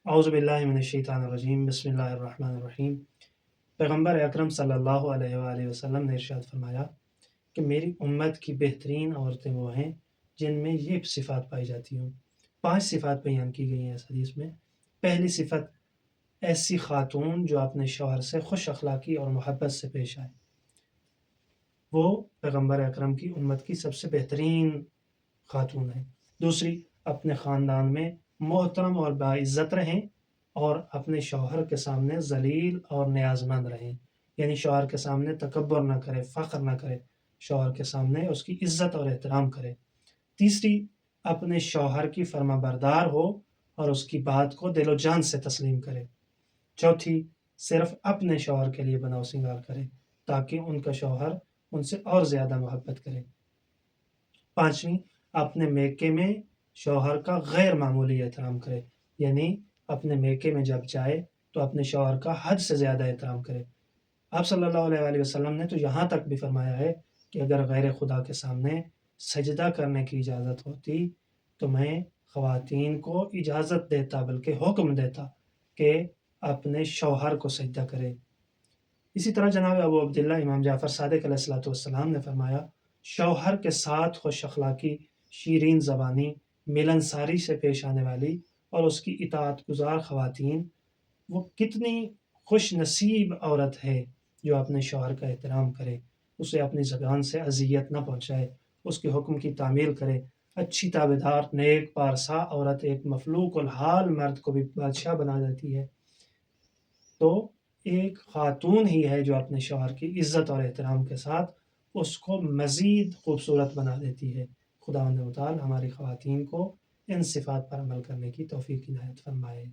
اعوذ باللہ من الشیطان الرجیم، بسم اللہ الرحمن الرحیم۔ پیغمبر اکرم صلی اللہ علیہ وآلہ وسلم نے ارشاد فرمایا کہ میری امت کی بہترین عورتیں وہ ہیں جن میں یہ صفات پائی جاتی ہوں۔ 5 صفات بیان کی گئی ہیں اس حدیث میں۔ پہلی صفت، ایسی خاتون جو اپنے شوہر سے خوش اخلاقی اور محبت سے پیش آئے، وہ پیغمبر اکرم کی امت کی سب سے بہترین خاتون ہے۔ دوسری، اپنے خاندان میں محترم اور باعزت رہیں اور اپنے شوہر کے سامنے ذلیل اور نیازمند رہیں، یعنی شوہر کے سامنے تکبر نہ کرے، فخر نہ کرے، شوہر کے سامنے اس کی عزت اور احترام کرے۔ تیسری، اپنے شوہر کی فرما بردار ہو اور اس کی بات کو دل و جان سے تسلیم کرے۔ چوتھی، صرف اپنے شوہر کے لیے بناؤ سنگار کرے تاکہ ان کا شوہر ان سے اور زیادہ محبت کرے۔ پانچویں، اپنے میکے میں شوہر کا غیر معمولی احترام کرے، یعنی اپنے میکے میں جب جائے تو اپنے شوہر کا حد سے زیادہ احترام کرے۔ آپ صلی اللہ علیہ وآلہ وسلم نے تو یہاں تک بھی فرمایا ہے کہ اگر غیر خدا کے سامنے سجدہ کرنے کی اجازت ہوتی تو میں خواتین کو اجازت دیتا، بلکہ حکم دیتا کہ اپنے شوہر کو سجدہ کرے۔ اسی طرح جناب ابو عبداللہ امام جعفر صادق علیہ الصلوۃ والسلام نے فرمایا، شوہر کے ساتھ خوش اخلاقی، شیرین زبانی، ملنساری سے پیش آنے والی اور اس کی اطاعت گزار خواتین، وہ کتنی خوش نصیب عورت ہے جو اپنے شوہر کا احترام کرے، اسے اپنی زبان سے اذیت نہ پہنچائے، اس کے حکم کی تعمیل کرے۔ اچھی تابعدار، نیک پارسا عورت ایک مفلوق الحال مرد کو بھی بادشاہ بنا دیتی ہے۔ تو ایک خاتون ہی ہے جو اپنے شوہر کی عزت اور احترام کے ساتھ اس کو مزید خوبصورت بنا دیتی ہے۔ خداوند متعال ہماری خواتین کو ان صفات پر عمل کرنے کی توفیق عنایت فرمائے۔